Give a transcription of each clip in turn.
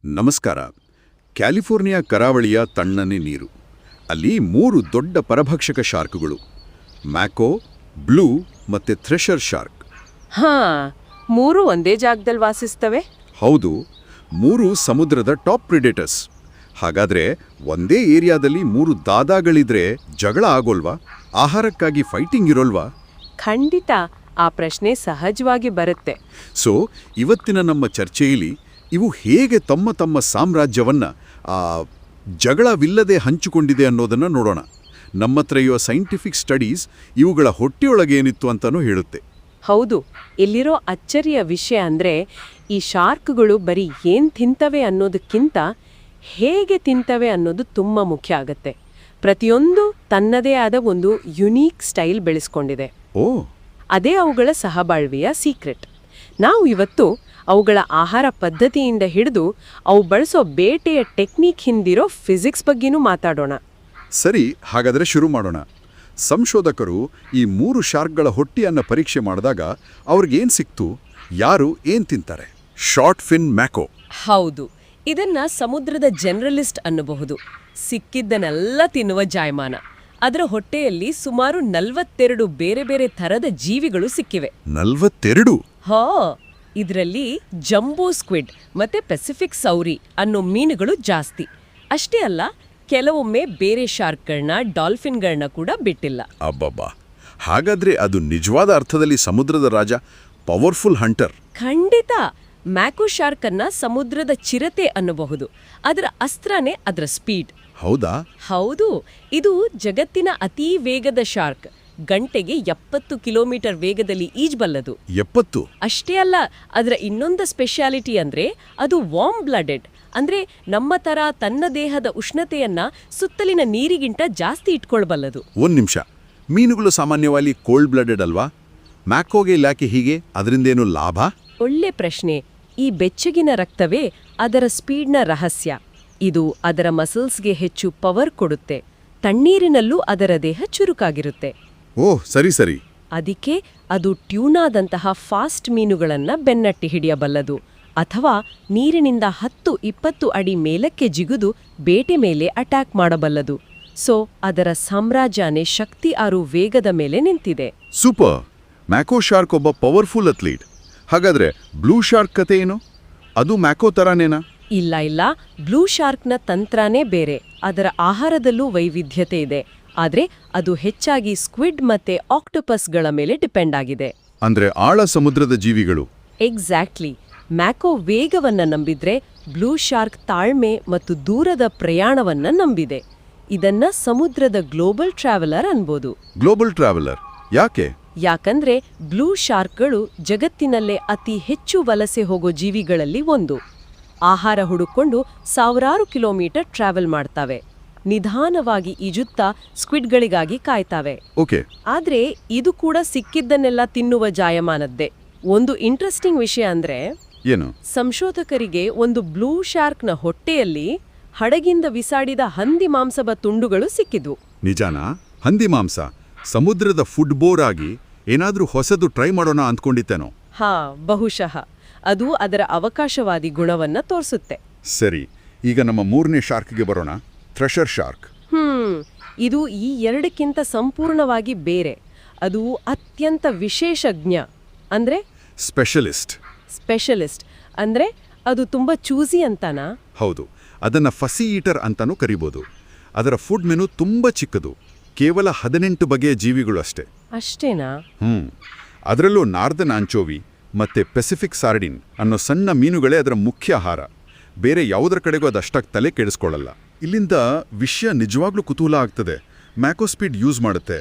ನಮಸ್ಕಾರ. ಕ್ಯಾಲಿಫೋರ್ನಿಯಾ ಕರಾವಳಿಯ ತಣ್ಣನೆ ನೀರು. ಅಲ್ಲಿ 3 ದೊಡ್ಡ ಪರಭಕ್ಷಕ ಶಾರ್ಕ್ಗಳು, ಮ್ಯಾಕೋ, ಬ್ಲೂ ಮತ್ತೆ ಥ್ರೆಷರ್ ಶಾರ್ಕ್. ಹಾ, 3 ಒಂದೇ ಜಾಗದಲ್ಲಿ ವಾಸಿಸ್ತವೆ. ಹೌದು, 3 ಸಮುದ್ರದ ಟಾಪ್ ಪ್ರಿಡೇಟರ್ಸ್. ಹಾಗಾದ್ರೆ ಒಂದೇ ಏರಿಯಾದಲ್ಲಿ 3 ದಾದಾಗಳಿದ್ರೆ ಜಗಳ ಆಗೋಲ್ವಾ? ಆಹಾರಕ್ಕಾಗಿ ಫೈಟಿಂಗ್ ಇರೋಲ್ವಾ? ಖಂಡಿತ ಆ ಪ್ರಶ್ನೆ ಸಹಜವಾಗಿ ಬರುತ್ತೆ. ಸೊ ಇವತ್ತಿನ ನಮ್ಮ ಚರ್ಚೆಯಲ್ಲಿ ಇವು ಹೇಗೆ ತಮ್ಮ ತಮ್ಮ ಸಾಮ್ರಾಜ್ಯವನ್ನ ಜಗಳವಿಲ್ಲದೆ ಹಂಚಿಕೊಂಡಿದೆ ಅನ್ನೋದನ್ನು ನೋಡೋಣ. ನಮ್ಮತ್ರ ಇರುವ ಸೈಂಟಿಫಿಕ್ ಸ್ಟಡೀಸ್ ಇವುಗಳ ಹೊಟ್ಟೆಯೊಳಗೆ ಏನಿತ್ತು ಅಂತಲೂ ಹೇಳುತ್ತೆ. ಹೌದು, ಇಲ್ಲಿರೋ ಅಚ್ಚರಿಯ ವಿಷಯ ಅಂದ್ರೆ ಈ ಶಾರ್ಕ್ಗಳು ಬರೀ ಏನ್ ತಿಂತವೆ ಅನ್ನೋದಕ್ಕಿಂತ ಹೇಗೆ ತಿಂತವೆ ಅನ್ನೋದು ತುಂಬ ಮುಖ್ಯ ಆಗತ್ತೆ. ಪ್ರತಿಯೊಂದು ತನ್ನದೇ ಆದ ಒಂದು ಯುನೀಕ್ ಸ್ಟೈಲ್ ಬೆಳೆಸ್ಕೊಂಡಿದೆ. ಅದೇ ಅವುಗಳ ಸಹಬಾಳ್ವೆಯ ಸೀಕ್ರೆಟ್. ನಾವು ಇವತ್ತು ಅವುಗಳ ಆಹಾರ ಪದ್ಧತಿಯಿಂದ ಹಿಡಿದು ಅವು ಬಳಸೋ ಬೇಟೆಯ ಟೆಕ್ನಿಕ್ ಹಿಂದಿರೋ ಫಿಸಿಕ್ಸ್ ಬಗ್ಗೆನೂ ಮಾತಾಡೋಣ. ಸರಿ, ಹಾಗಾದರೆ ಶುರು ಮಾಡೋಣ. ಸಂಶೋಧಕರು ಈ 3 ಶಾರ್ಕ್ಗಳ ಹೊಟ್ಟೆಯನ್ನು ಪರೀಕ್ಷೆ ಮಾಡಿದಾಗ ಅವ್ರಿಗೇನು ಸಿಕ್ತು? ಯಾರು ಏನ್ ತಿಂತಾರೆ? Short fin mako. ಹೌದು, ಇದನ್ನ ಸಮುದ್ರದ ಜನರಲಿಸ್ಟ್ ಅನ್ನಬಹುದು. ಸಿಕ್ಕಿದ್ದನ್ನೆಲ್ಲ ತಿನ್ನುವ ಜಾಯಮಾನ. ಅದರ ಹೊಟ್ಟೆಯಲ್ಲಿ ಸುಮಾರು 42 ಬೇರೆ ಬೇರೆ ಥರದ ಜೀವಿಗಳು ಸಿಕ್ಕಿವೆ. 42? ಹಾ, ಇದರಲ್ಲಿ ಜಂಬೋ ಸ್ಕ್ವಿಡ್ ಮತ್ತೆ ಪೆಸಿಫಿಕ್ ಸೌರಿ ಅನ್ನೋ ಮೀನುಗಳು ಜಾಸ್ತಿ. ಅಷ್ಟೇ ಅಲ್ಲ, ಕೆಲವೊಮ್ಮೆ ಬೇರೆ ಶಾರ್ಕ್ಗಳನ್ನ, ಡಾಲ್ಫಿನ್ಗಳನ್ನ ಕೂಡ ಬಿಟ್ಟಿಲ್ಲ. ಅಬ್ಬಬ್ಬಾ, ಹಾಗಾದ್ರೆ ಅದು ನಿಜವಾದ ಅರ್ಥದಲ್ಲಿ ಸಮುದ್ರದ ರಾಜ, ಪವರ್ಫುಲ್ ಹಂಟರ್. ಖಂಡಿತ. ಮ್ಯಾಕೋ ಶಾರ್ಕ್ ಅನ್ನ ಸಮುದ್ರದ ಚಿರತೆ ಅನ್ನಬಹುದು. ಅದರ ಅಸ್ತ್ರನೇ ಅದರ ಸ್ಪೀಡ್. ಹೌದಾ? ಹೌದು, ಇದು ಜಗತ್ತಿನ ಅತೀ ವೇಗದ ಶಾರ್ಕ್. ಗಂಟೆಗೆ 70 ಕಿಲೋಮೀಟರ್ ವೇಗದಲ್ಲಿ ಈಜ್ಬಲ್ಲದು. 70? ಅಷ್ಟೇ ಅಲ್ಲ, ಅದರ ಇನ್ನೊಂದು ಸ್ಪೆಷಾಲಿಟಿ ಅಂದ್ರೆ ಅದು ವಾರ್ಮ್ ಬ್ಲಡೆಡ್. ಅಂದ್ರೆ ನಮ್ಮ ತರ ತನ್ನ ದೇಹದ ಉಷ್ಣತೆಯನ್ನ ಸುತ್ತಲಿನ ನೀರಿಗಿಂತ ಜಾಸ್ತಿ ಇಟ್ಕೊಳ್ಬಲ್ಲದು. ಒಂದ್ ನಿಮಿಷ, ಮೀನುಗಳು ಸಾಮಾನ್ಯವಾಗಿ ಕೋಲ್ಡ್ ಬ್ಲಡೆಡ್ ಅಲ್ವಾ? ಮ್ಯಾಕೋಗೆ ಇಲಾಖೆ ಹೀಗೆ, ಅದರಿಂದೇನು ಲಾಭ? ಒಳ್ಳೆ ಪ್ರಶ್ನೆ. ಈ ಬೆಚ್ಚಗಿನ ರಕ್ತವೇ ಅದರ ಸ್ಪೀಡ್ನ ರಹಸ್ಯ. ಇದು ಅದರ ಮಸಲ್ಸ್ಗೆ ಹೆಚ್ಚು ಪವರ್ ಕೊಡುತ್ತೆ. ತಣ್ಣೀರಿನಲ್ಲೂ ಅದರ ದೇಹ ಚುರುಕಾಗಿರುತ್ತೆ. ಓಹ್, ಸರಿ ಸರಿ. ಅದಕ್ಕೆ ಅದು ಟ್ಯೂನಾದಂತಹ ಫಾಸ್ಟ್ ಮೀನುಗಳನ್ನ ಬೆನ್ನಟ್ಟಿ ಹಿಡಿಯಬಲ್ಲದು, ಅಥವಾ ನೀರಿನಿಂದ 10-20 ಅಡಿ ಮೇಲಕ್ಕೆ ಜಿಗಿದು ಬೇಟೆ ಮೇಲೆ ಅಟ್ಯಾಕ್ ಮಾಡಬಲ್ಲದು. ಸೊ ಅದರ ಸಾಮ್ರಾಜ್ಯನೇ ಶಕ್ತಿ ಆರು ವೇಗದ ಮೇಲೆ ನಿಂತಿದೆ. ಸೂಪರ್. ಮ್ಯಾಕೋ ಶಾರ್ಕ್ ಒಬ್ಬ ಪವರ್ಫುಲ್ ಅಥ್ಲೀಟ್. ಹಾಗಾದ್ರೆ ಬ್ಲೂ ಶಾರ್ಕ್ ಕತೆ ಏನು? ಅದು ಮ್ಯಾಕೋ ತರಾನೇನಾ? ಇಲ್ಲ, ಬ್ಲೂ ಶಾರ್ಕ್ನ ತಂತ್ರನೇ ಬೇರೆ. ಅದರ ಆಹಾರದಲ್ಲೂ ವೈವಿಧ್ಯತೆ ಇದೆ. ಆದ್ರೆ ಅದು ಹೆಚ್ಚಾಗಿ ಸ್ಕ್ವಿಡ್ ಮತ್ತೆ ಆಕ್ಟೋಪಸ್ಗಳ ಮೇಲೆ ಡಿಪೆಂಡ್ ಆಗಿದೆ. ಅಂದ್ರೆ ಆಳ ಸಮುದ್ರದ ಜೀವಿಗಳು. ಎಕ್ಸಾಕ್ಟ್ಲಿ. ಮ್ಯಾಕೋ ವೇಗವನ್ನ ನಂಬಿದ್ರೆ ಬ್ಲೂ ಶಾರ್ಕ್ ತಾಳ್ಮೆ ಮತ್ತು ದೂರದ ಪ್ರಯಾಣವನ್ನ ನಂಬಿದೆ. ಇದನ್ನ ಸಮುದ್ರದ ಗ್ಲೋಬಲ್ ಟ್ರಾವೆಲರ್ ಅನ್ಬೋದು. ಗ್ಲೋಬಲ್ ಟ್ರಾವೆಲರ್ ಯಾಕೆ? ಯಾಕಂದ್ರೆ ಬ್ಲೂ ಶಾರ್ಕ್ಗಳು ಜಗತ್ತಿನಲ್ಲೇ ಅತಿ ಹೆಚ್ಚು ವಲಸೆ ಹೋಗೋ ಜೀವಿಗಳಲ್ಲಿ ಒಂದು. ಆಹಾರ ಹುಡುಕೊಂಡು ಸಾವಿರಾರು ಕಿಲೋಮೀಟರ್ ಟ್ರಾವೆಲ್ ಮಾಡ್ತವೆ. ನಿಧಾನವಾಗಿ ಈಜುತ್ತಾ ಸ್ಕ್ವಿಡ್ಗಳಿಗಾಗಿ ಕಾಯ್ತಾವೆ. ಓಕೆ. ಆದ್ರೆ ಇದು ಕೂಡ ಸಿಕ್ಕಿದ್ದನ್ನೆಲ್ಲ ತಿನ್ನುವ ಜಾಯಮಾನದ್ದೇ. ಒಂದು ಇಂಟ್ರೆಸ್ಟಿಂಗ್ ವಿಷಯ ಅಂದ್ರೆ ಏನು? ಸಂಶೋಧಕರಿಗೆ ಒಂದು ಬ್ಲೂ ಶಾರ್ಕ್ನ ಹೊಟ್ಟೆಯಲ್ಲಿ ಹಡಗಿಂದ ಬಿಸಾಡಿದ ಹಂದಿ ಮಾಂಸದ ತುಂಡುಗಳು ಸಿಕ್ಕಿದ್ವು. ನಿಜಾನಾ? ಹಂದಿ ಮಾಂಸ ಸಮುದ್ರದ ಫುಡ್ ಬೋರ್ ಆಗಿ ಏನಾದ್ರೂ ಹೊಸದು ಟ್ರೈ ಮಾಡೋಣ ಅಂದ್ಕೊಂಡಿತ್ತೇನೋ? ಹಾ, ಬಹುಶಃ ಅದು ಅದರ ಅವಕಾಶವಾದಿ ಗುಣವನ್ನ ತೋರಿಸುತ್ತೆ. ಸರಿ, ಈಗ ನಮ್ಮ 3ನೇ ಶಾರ್ಕ್ಗೆ ಬರೋಣ. Thresher shark. ಇದು ಈ 2ಕ್ಕಿಂತ ಸಂಪೂರ್ಣವಾಗಿ ಬೇರೆ. ಅದು ಅತ್ಯಂತ ವಿಶೇಷಜ್ಞ, ಅಂದ್ರೆ ಸ್ಪೆಷಲಿಸ್ಟ್. ಅಂದ್ರೆ ಅದು ತುಂಬಾ ಚೂಸಿ ಅಂತಾನಾ? ಹೌದು, ಅದನ್ನ ಫಸಿ ಈಟರ್ ಅಂತಾನೂ ಕರಿಬೋದು. ಅದರ ಫುಡ್ ಮೆನು ತುಂಬಾ ಚಿಕ್ಕದು, ಕೇವಲ 18 ಬಗೆಯ ಜೀವಿಗಳು ಅಷ್ಟೇ. ಅಷ್ಟೇನಾ? ಅದರಲ್ಲೂ ನಾರ್ದನ್ ಆಂಚೋವಿ ಮತ್ತೆ ಪೆಸಿಫಿಕ್ ಸಾರ್ಡಿನ್ ಅನ್ನೋ ಸಣ್ಣ ಮೀನುಗಳೇ ಅದರ ಮುಖ್ಯ ಆಹಾರ. ಬೇರೆ ಯಾವುದರ ಕಡೆಗೂ ಅದಷ್ಟಾಗಿ ತಲೆ ಕೆಡಿಸ್ಕೊಳ್ಳಲ್ಲ. ಇಲ್ಲಿಂದ ವಿಷಯ ನಿಜವಾಗ್ಲೂ ಕುತೂಹಲ ಆಗ್ತದೆ. ಮ್ಯಾಕೋ ಸ್ಪೀಡ್ ಯೂಸ್ ಮಾಡುತ್ತೆ,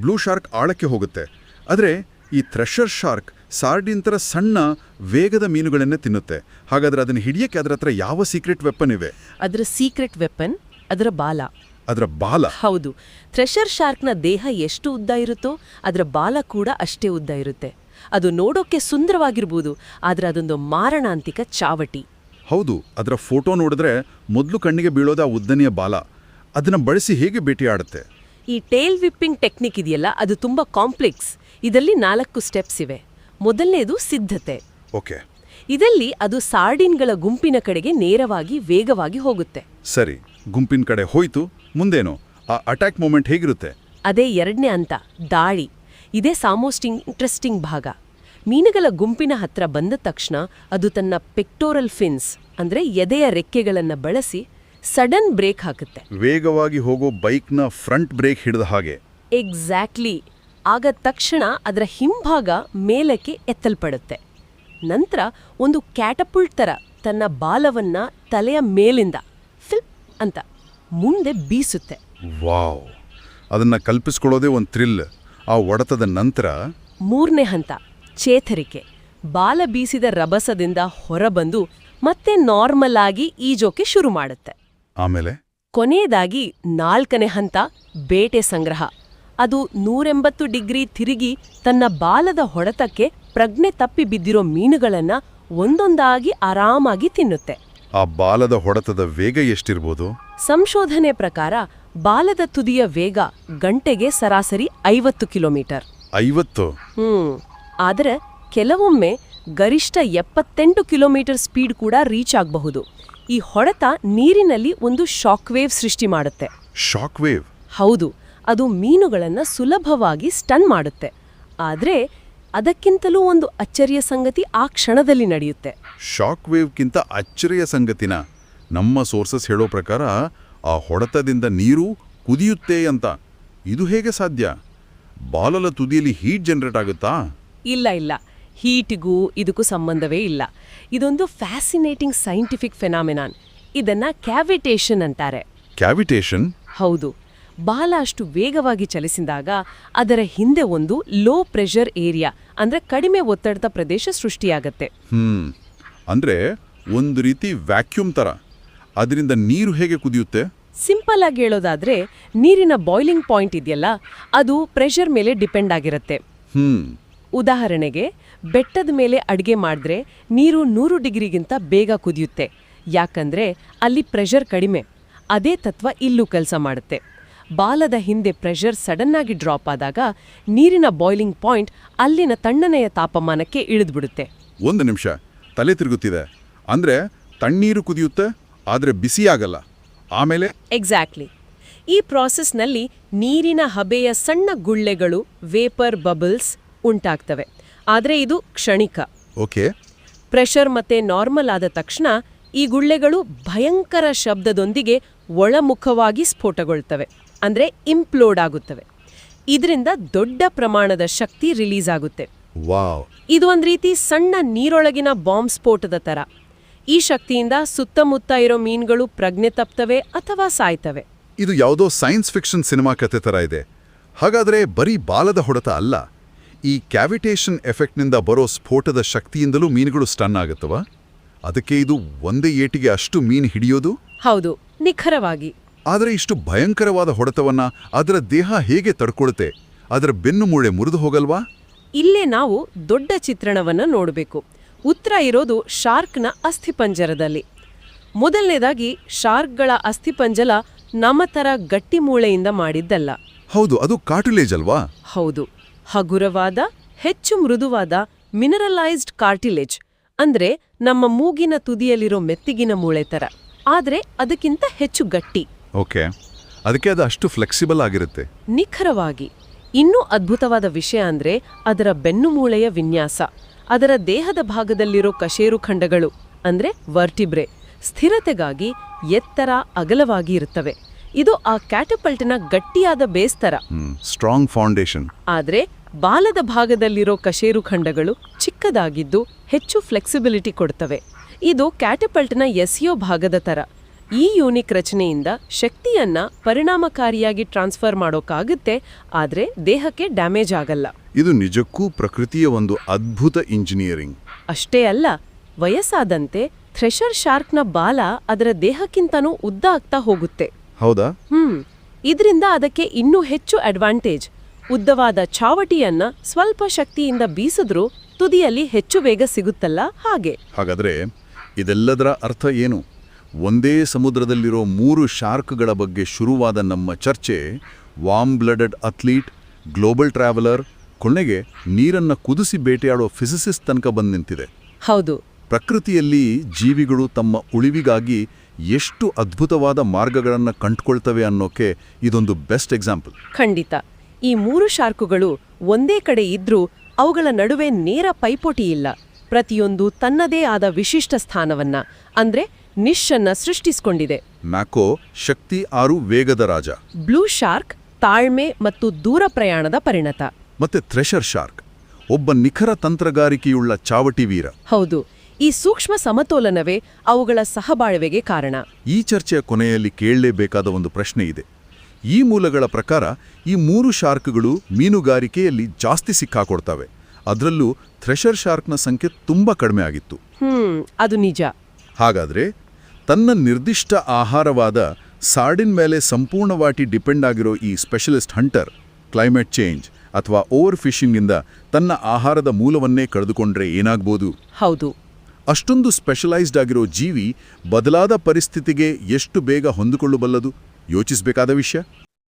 ಬ್ಲೂ ಶಾರ್ಕ್ ಆಳಕ್ಕೆ ಹೋಗುತ್ತೆ. ಆದರೆ ಈ ಥ್ರೆಷರ್ ಶಾರ್ಕ್ ಸಾರ್ಡಿನ್ ಥರ ಸಣ್ಣ ವೇಗದ ಮೀನುಗಳನ್ನೇ ತಿನ್ನುತ್ತೆ. ಹಾಗಾದ್ರೆ ಅದನ್ನು ಹಿಡಿಯಕ್ಕೆ ಅದರ ಹತ್ರ ಯಾವ ಸೀಕ್ರೆಟ್ ವೆಪನ್ ಇವೆ? ಅದರ ಸೀಕ್ರೆಟ್ ವೆಪನ್ ಅದರ ಬಾಲ. ಅದರ ಬಾಲ? ಹೌದು. ಥ್ರೆಷರ್ ಶಾರ್ಕ್ನ ದೇಹ ಎಷ್ಟು ಉದ್ದ ಇರುತ್ತೋ ಅದರ ಬಾಲ ಕೂಡ ಅಷ್ಟೇ ಉದ್ದ ಇರುತ್ತೆ. ಅದು ನೋಡೋಕೆ ಸುಂದರವಾಗಿರ್ಬೋದು, ಆದ್ರೆ ಅದೊಂದು ಮಾರಣಾಂತಿಕ ಚಾವಟಿ. ಹೌದು, ಅದರ ಫೋಟೋ ನೋಡಿದ್ರೆ ಮೊದಲು ಕಣ್ಣಿಗೆ ಬೀಳೋದ ಉದ್ದನೆಯ ಬಾಲ. ಅದನ್ನ ಬಳಸಿ ಹೇಗೆ ಬೇಟೆಯಾಡುತ್ತೆ? ಈ ಟೇಲ್ ವಿಪ್ಪಿಂಗ್ ಟೆಕ್ನಿಕ್ ಇದೆಯಲ್ಲ, ಅದು ತುಂಬಾ ಕಾಂಪ್ಲೆಕ್ಸ್. ಇದರಲ್ಲಿ 4 ಸ್ಟೆಪ್ಸ್ ಇವೆ. ಮೊದಲನೇದು ಸಿದ್ಧತೆ. ಓಕೆ. ಇದರಲ್ಲಿ ಅದು ಸಾರ್ಡಿನ್ಗಳ ಗುಂಪಿನ ಕಡೆಗೆ ನೇರವಾಗಿ ವೇಗವಾಗಿ ಹೋಗುತ್ತೆ. ಸರಿ, ಗುಂಪಿನ ಕಡೆ ಹೋಯ್ತು, ಮುಂದೇನು? ಆ ಅಟ್ಯಾಕ್ ಮೂಮೆಂಟ್ ಹೇಗಿರುತ್ತೆ? ಅದೇ ಎರಡನೇ ಹಂತ, ದಾಳಿ. ಇದೇ ಸಾಮೋಸ್ಟ್ ಇಂಟ್ರೆಸ್ಟಿಂಗ್ ಭಾಗ. ಮೀನುಗಳ ಗುಂಪಿನ ಹತ್ರ ಬಂದ ತಕ್ಷಣ ಅದು ತನ್ನ ಪೆಕ್ಟೋರಲ್ ಫಿನ್ಸ್ ಅಂದ್ರೆ ಎದೆಯ ರೆಕ್ಕೆಗಳನ್ನು ಬಳಸಿ ಸಡನ್ ಬ್ರೇಕ್ ಹಾಕುತ್ತೆ. ವೇಗವಾಗಿ ಹೋಗೋ ಬೈಕ್ನ ಫ್ರಂಟ್ ಬ್ರೇಕ್ ಹಿಡಿದ ಹಾಗೆ. ಎಕ್ಸಾಕ್ಟ್ಲಿ. ಆಗ ತಕ್ಷಣ ಅದರ ಹಿಂಭಾಗ ಮೇಲಕ್ಕೆ ಎತ್ತಲ್ಪಡುತ್ತೆ. ನಂತರ ಒಂದು ಕ್ಯಾಟಪುಲ್ಟ್ ತರ ತನ್ನ ಬಾಲವನ್ನ ತಲೆಯ ಮೇಲಿಂದ ಫಿಲ್ಪ್ ಅಂತ ಮುಂದೆ ಬೀಸುತ್ತೆ. ವಾವ್, ಅದನ್ನ ಕಲ್ಪಿಸ್ಕೊಳ್ಳೋದೇ ಒಂದು ಥ್ರಿಲ್. ಆ ಒಡೆತದ ನಂತರ ಮೂರನೇ ಹಂತ, ಚೇತರಿಕೆ. ಬಾಲ ಬೀಸಿದ ರಭಸದಿಂದ ಹೊರಬಂದು ಮತ್ತೆ ನಾರ್ಮಲ್ ಆಗಿ ಈಜೋಕೆ ಶುರು ಮಾಡುತ್ತೆ. ಆಮೇಲೆ ಕೊನೆಯದಾಗಿ ನಾಲ್ಕನೇ ಹಂತ, ಬೇಟೆ ಸಂಗ್ರಹ. ಅದು 180 ಡಿಗ್ರಿ ತಿರುಗಿ ತನ್ನ ಬಾಲದ ಹೊಡೆತಕ್ಕೆ ಪ್ರಜ್ಞೆ ತಪ್ಪಿ ಬಿದ್ದಿರೋ ಮೀನುಗಳನ್ನ ಒಂದೊಂದಾಗಿ ಆರಾಮಾಗಿ ತಿನ್ನುತ್ತೆ. ಆ ಬಾಲದ ಹೊಡೆತದ ವೇಗ ಎಷ್ಟಿರ್ಬೋದು? ಸಂಶೋಧನೆ ಪ್ರಕಾರ ಬಾಲದ ತುದಿಯ ವೇಗ ಗಂಟೆಗೆ ಸರಾಸರಿ 50 ಕಿಲೋಮೀಟರ್. 50? ಆದರೆ ಕೆಲವೊಮ್ಮೆ ಗರಿಷ್ಠ 78 ಕಿಲೋಮೀಟರ್ ಸ್ಪೀಡ್ ಕೂಡ ರೀಚ್ ಆಗಬಹುದು. ಈ ಹೊಡೆತ ನೀರಿನಲ್ಲಿ ಒಂದು ಶಾಕ್ ವೇವ್ ಸೃಷ್ಟಿ ಮಾಡುತ್ತೆ. Shock wave? ಹೌದು, ಅದು ಮೀನುಗಳನ್ನು ಸುಲಭವಾಗಿ ಸ್ಟನ್ ಮಾಡುತ್ತೆ. ಆದರೆ ಅದಕ್ಕಿಂತಲೂ ಒಂದು ಅಚ್ಚರಿಯ ಸಂಗತಿ ಆ ಕ್ಷಣದಲ್ಲಿ ನಡೆಯುತ್ತೆ. ಶಾಕ್ ವೇವ್ಗಿಂತ ಅಚ್ಚರಿಯ ಸಂಗತಿನ? ನಮ್ಮ ಸೋರ್ಸಸ್ ಹೇಳೋ ಪ್ರಕಾರ ಆ ಹೊಡೆತದಿಂದ ನೀರು ಕುದಿಯುತ್ತೆ ಅಂತ. ಇದು ಹೇಗೆ ಸಾಧ್ಯ? ಬಾಲದ ತುದಿಯಲ್ಲಿ ಹೀಟ್ ಜನರೇಟ್ ಆಗುತ್ತಾ? ಇಲ್ಲ, ಹೀಟಿಗೂ ಇದಕ್ಕೂ ಸಂಬಂಧವೇ ಇಲ್ಲ. ಇದೊಂದು ಫ್ಯಾಸಿನೇಟಿಂಗ್ ಸೈಂಟಿಫಿಕ್ ಫೆನಾಮಿನಾನ್. ಇದನ್ನ ಕ್ಯಾವಿಟೇಷನ್ ಅಂತಾರೆ. ಕ್ಯಾವಿಟೇಷನ್? ಹೌದು. ಬಾಲ ಅಷ್ಟು ವೇಗವಾಗಿ ಚಲಿಸಿದಾಗ ಅದರ ಹಿಂದೆ ಒಂದು ಲೋ ಪ್ರೆಷರ್ ಏರಿಯಾ ಅಂದ್ರೆ ಕಡಿಮೆ ಒತ್ತಡದ ಪ್ರದೇಶ ಸೃಷ್ಟಿಯಾಗತ್ತೆ. ಅಂದ್ರೆ ಒಂದು ರೀತಿ ವ್ಯಾಕ್ಯೂಮ್ ತರ. ಅದರಿಂದ ನೀರು ಹೇಗೆ ಕುದಿಯುತ್ತೆ? ಸಿಂಪಲ್ ಆಗಿ ಹೇಳೋದಾದ್ರೆ, ನೀರಿನ ಬಾಯ್ಲಿಂಗ್ ಪಾಯಿಂಟ್ ಇದೆಯಲ್ಲ, ಅದು ಪ್ರೆಷರ್ ಮೇಲೆ ಡಿಪೆಂಡ್ ಆಗಿರುತ್ತೆ. ಉದಾಹರಣೆಗೆ, ಬೆಟ್ಟದ ಮೇಲೆ ಅಡಿಗೆ ಮಾಡಿದ್ರೆ ನೀರು 100 ಡಿಗ್ರಿಗಿಂತ ಬೇಗ ಕುದಿಯುತ್ತೆ. ಯಾಕಂದ್ರೆ ಅಲ್ಲಿ ಪ್ರೆಷರ್ ಕಡಿಮೆ. ಅದೇ ತತ್ವ ಇಲ್ಲೂ ಕೆಲಸ ಮಾಡುತ್ತೆ. ಬಾಲದ ಹಿಂದೆ ಪ್ರೆಷರ್ ಸಡನ್ ಆಗಿ ಡ್ರಾಪ್ ಆದಾಗ ನೀರಿನ ಬಾಯ್ಲಿಂಗ್ ಪಾಯಿಂಟ್ ಅಲ್ಲಿನ ತಣ್ಣನೆಯ ತಾಪಮಾನಕ್ಕೆ ಇಳಿದ್ಬಿಡುತ್ತೆ. ಒಂದು ನಿಮಿಷ, ತಲೆ ತಿರುಗುತ್ತಿದೆ. ಅಂದ್ರೆ ತಣ್ಣೀರು ಕುದಿಯುತ್ತೆ, ಆದ್ರೆ ಬಿಸಿಯಾಗಲ್ಲ. ಆಮೇಲೆ? ಎಕ್ಸಾಕ್ಟ್ಲಿ. ಈ ಪ್ರಾಸೆಸ್ನಲ್ಲಿ ನೀರಿನ ಹಬೆಯ ಸಣ್ಣ ಗುಳ್ಳೆಗಳು, ವೇಪರ್ ಬಬಲ್ಸ್ ಉಂಟಾಗ್ತವೆ. ಆದರೆ ಇದು ಕ್ಷಣಿಕ. ಓಕೆ. ಪ್ರೆಷರ್ ಮತ್ತೆ ನಾರ್ಮಲ್ ಆದ ತಕ್ಷಣ ಈ ಗುಳ್ಳೆಗಳು ಭಯಂಕರ ಶಬ್ದದೊಂದಿಗೆ ಒಳಮುಖವಾಗಿ ಸ್ಫೋಟಗೊಳ್ತವೆ, ಅಂದ್ರೆ ಇಂಪ್ಲೋಡ್ ಆಗುತ್ತವೆ. ಇದರಿಂದ ದೊಡ್ಡ ಪ್ರಮಾಣದ ಶಕ್ತಿ ರಿಲೀಸ್ ಆಗುತ್ತೆ. ವಾವ್! ಇದು ಒಂದ್ ರೀತಿ ಸಣ್ಣ ನೀರೊಳಗಿನ ಬಾಂಬ್ ಸ್ಫೋಟದ ತರ. ಈ ಶಕ್ತಿಯಿಂದ ಸುತ್ತಮುತ್ತ ಇರೋ ಮೀನುಗಳು ಪ್ರಜ್ಞೆ ತಪ್ತವೆ ಅಥವಾ ಸಾಯ್ತವೆ. ಇದು ಯಾವುದೋ ಸೈನ್ಸ್ ಫಿಕ್ಷನ್ ಸಿನಿಮಾ ಕತೆ ತರ ಇದೆ. ಹಾಗಾದ್ರೆ ಬರೀ ಬಾಲದ ಹೊಡೆತ ಅಲ್ಲ, ಈ ಕ್ಯಾವಿಟೇಷನ್ ಎಫೆಕ್ಟ್ನಿಂದ ಬರೋ ಸ್ಫೋಟದ ಶಕ್ತಿಯಿಂದಲೂ ಮೀನುಗಳು ಸ್ಟನ್ ಆಗುತ್ತವಾ? ಅದಕ್ಕೆ ಇದು ಒಂದೇ ಏಟಿಗೆ ಅಷ್ಟು ಮೀನು ಹಿಡಿಯೋದು? ಹೌದು, ನಿಖರವಾಗಿ. ಆದರೆ ಇಷ್ಟು ಭಯಂಕರವಾದ ಹೊಡೆತವನ್ನ ಅದರ ದೇಹ ಹೇಗೆ ತಡ್ಕೊಳುತ್ತೆ? ಅದರ ಬೆನ್ನು ಮೂಳೆ ಮುರಿದು ಹೋಗಲ್ವಾ? ಇಲ್ಲೇ ನಾವು ದೊಡ್ಡ ಚಿತ್ರಣವನ್ನ ನೋಡಬೇಕು. ಉತ್ತರ ಇರೋದು ಶಾರ್ಕ್ನ ಅಸ್ಥಿಪಂಜರದಲ್ಲಿ. ಮೊದಲನೇದಾಗಿ, ಶಾರ್ಕ್ಗಳ ಅಸ್ಥಿಪಂಜರ ನಮ್ಮ ತರ ಗಟ್ಟಿ ಮೂಳೆಯಿಂದ ಮಾಡಿದ್ದಲ್ಲ. ಹೌದು, ಅದು ಕಾರ್ಟಿಲೇಜ್ ಅಲ್ವಾ? ಹೌದು, ಹಗುರವಾದ, ಹೆಚ್ಚು ಮೃದುವಾದ ಮಿನರಲೈಸ್ಡ್ ಕಾರ್ಟಿಲೇಜ್. ಅಂದ್ರೆ ನಮ್ಮ ಮೂಗಿನ ತುದಿಯಲ್ಲಿರೋ ಮೆತ್ತಿಗಿನ ಮೂಳೆ ತರ, ಆದ್ರೆ ಅದಕ್ಕಿಂತ ಹೆಚ್ಚು ಗಟ್ಟಿ. ಓಕೆ, ಅದಕ್ಕೆ ಅದು ಅಷ್ಟು ಫ್ಲೆಕ್ಸಿಬಲ್ ಆಗಿರುತ್ತೆ. ನಿಖರವಾಗಿ. ಇನ್ನೂ ಅದ್ಭುತವಾದ ವಿಷಯ ಅಂದ್ರೆ ಅದರ ಬೆನ್ನು ಮೂಳೆಯ ವಿನ್ಯಾಸ. ಅದರ ದೇಹದ ಭಾಗದಲ್ಲಿರೋ ಕಶೇರು ಖಂಡಗಳು ಅಂದ್ರೆ ವರ್ಟಿಬ್ರೆ ಸ್ಥಿರತೆಗಾಗಿ ಎತ್ತರ, ಅಗಲವಾಗಿ ಇರುತ್ತವೆ. ಇದು ಆ ಕ್ಯಾಟಪಲ್ಟ್ನ ಗಟ್ಟಿಯಾದ ಬೇಸ್ ತರ. Strong foundation. ಆದ್ರೆ ಬಾಲದ ಭಾಗದಲ್ಲಿರೋ ಕಶೇರು ಖಂಡಗಳು ಚಿಕ್ಕದಾಗಿದ್ದು ಹೆಚ್ಚು ಫ್ಲೆಕ್ಸಿಬಿಲಿಟಿ ಕೊಡ್ತವೆ. ಇದು ಕ್ಯಾಟಪಲ್ಟ್ನ ಎಸೆಯೋ ಭಾಗದ ತರ. ಈ ಯೂನಿಕ್ ರಚನೆಯಿಂದ ಶಕ್ತಿಯನ್ನ ಪರಿಣಾಮಕಾರಿಯಾಗಿ ಟ್ರಾನ್ಸ್ಫರ್ ಮಾಡೋಕ್ಕಾಗುತ್ತೆ, ಆದ್ರೆ ದೇಹಕ್ಕೆ ಡ್ಯಾಮೇಜ್ ಆಗಲ್ಲ. ಇದು ನಿಜಕ್ಕೂ ಪ್ರಕೃತಿಯ ಒಂದು ಅದ್ಭುತ ಇಂಜಿನಿಯರಿಂಗ್. ಅಷ್ಟೇ ಅಲ್ಲ, ವಯಸ್ಸಾದಂತೆ ಥ್ರೆಷರ್ ಶಾರ್ಕ್ನ ಬಾಲ ಅದರ ದೇಹಕ್ಕಿಂತನೂ ಉದ್ದ ಆಗ್ತಾ ಹೋಗುತ್ತೆ. ಹೌದಾ? ಇದರಿಂದ ಅದಕ್ಕೆ ಇನ್ನೂ ಹೆಚ್ಚು ಅಡ್ವಾಂಟೇಜ್. ಉದ್ದವಾದ ಚಾವಟಿಯನ್ನ ಸ್ವಲ್ಪ ಶಕ್ತಿಯಿಂದ ಬೀಸಿದ್ರೂ ತುದಿಯಲ್ಲಿ ಹೆಚ್ಚು ವೇಗ ಸಿಗುತ್ತಲ್ಲ, ಹಾಗೆ. ಹಾಗಾದ್ರೆ ಇದೆಲ್ಲದರ ಅರ್ಥ ಏನು? ಒಂದೇ ಸಮುದ್ರದಲ್ಲಿರೋ 3 ಶಾರ್ಕ್ಗಳ ಬಗ್ಗೆ ಶುರುವಾದ ನಮ್ಮ ಚರ್ಚೆ warm blooded athlete, global traveller, ಕೊನೆಗೆ ನೀರನ್ನ ಕುದಿಸಿ ಬೇಟೆಯಾಡೋ ಫಿಸಿಸಿಸ್ಟ್ ತನಕ ಬಂದು ನಿಂತಿದೆ. ಹೌದು, ಪ್ರಕೃತಿಯಲ್ಲಿ ಜೀವಿಗಳು ತಮ್ಮ ಉಳಿವಿಗಾಗಿ ಎಷ್ಟು ಅದ್ಭುತವಾದ ಮಾರ್ಗಗಳನ್ನು ಕಂಡುಕೊಳ್ತವೆ ಅನ್ನೋಕೆ ಇದೊಂದು ಬೆಸ್ಟ್ ಎಕ್ಸಾಂಪಲ್. ಖಂಡಿತ. ಈ 3 ಶಾರ್ಕುಗಳು ಒಂದೇ ಕಡೆ ಇದ್ರೂ ಅವುಗಳ ನಡುವೆ ನೇರ ಪೈಪೋಟಿ ಇಲ್ಲ. ಪ್ರತಿಯೊಂದು ತನ್ನದೇ ಆದ ವಿಶಿಷ್ಟ ಸ್ಥಾನವನ್ನ ಅಂದ್ರೆ ನಿಶ್ಶನ್ನ ಸೃಷ್ಟಿಸಿಕೊಂಡಿದೆ. ಮ್ಯಾಕೋ ಶಕ್ತಿ 6 ವೇಗದ ರಾಜ, ಬ್ಲೂ ಶಾರ್ಕ್ ತಾಳ್ಮೆ ಮತ್ತು ದೂರ ಪ್ರಯಾಣದ ಪರಿಣತ. ಮತ್ತೆ ಥ್ರೆಷರ್ ಶಾರ್ಕ್ ಒಬ್ಬ ನಿಖರ ತಂತ್ರಗಾರಿಕೆಯುಳ್ಳ ಚಾವಟಿ ವೀರ. ಹೌದು, ಈ ಸೂಕ್ಷ್ಮ ಸಮತೋಲನವೇ ಅವುಗಳ ಸಹಬಾಳ್ವೆಗೆ ಕಾರಣ. ಈ ಚರ್ಚೆಯ ಕೊನೆಯಲ್ಲಿ ಕೇಳಲೇಬೇಕಾದ ಒಂದು ಪ್ರಶ್ನೆ ಇದೆ. ಈ ಮೂಲಗಳ ಪ್ರಕಾರ ಈ 3 ಶಾರ್ಕ್ಗಳು ಮೀನುಗಾರಿಕೆಯಲ್ಲಿ ಜಾಸ್ತಿ ಸಿಕ್ಕಾಕೊಡ್ತವೆ. ಅದರಲ್ಲೂ ಥ್ರೆಷರ್ ಶಾರ್ಕ್ನ ಸಂಖ್ಯೆ ತುಂಬಾ ಕಡಿಮೆ ಆಗಿತ್ತು. ಅದು ನಿಜ. ಹಾಗಾದ್ರೆ ತನ್ನ ನಿರ್ದಿಷ್ಟ ಆಹಾರವಾದ ಸಾರ್ಡಿನ್ ಮೇಲೆ ಸಂಪೂರ್ಣವಾಗಿ ಡಿಪೆಂಡ್ ಆಗಿರೋ ಈ ಸ್ಪೆಷಲಿಸ್ಟ್ ಹಂಟರ್ ಕ್ಲೈಮೇಟ್ ಚೇಂಜ್ ಅಥವಾ ಓವರ್ ಫಿಶಿಂಗಿಂದ ತನ್ನ ಆಹಾರದ ಮೂಲವನ್ನೇ ಕಳೆದುಕೊಂಡ್ರೆ ಏನಾಗ್ಬೋದು? ಹೌದು, ಅಷ್ಟೊಂದು ಸ್ಪೆಷಲೈಸ್ಡ್ ಆಗಿರೋ ಜೀವಿ ಬದಲಾದ ಪರಿಸ್ಥಿತಿಗೆ ಎಷ್ಟು ಬೇಗ ಹೊಂದಿಕೊಳ್ಳಬಲ್ಲದು? ಯೋಚಿಸಬೇಕಾದ ವಿಷಯ.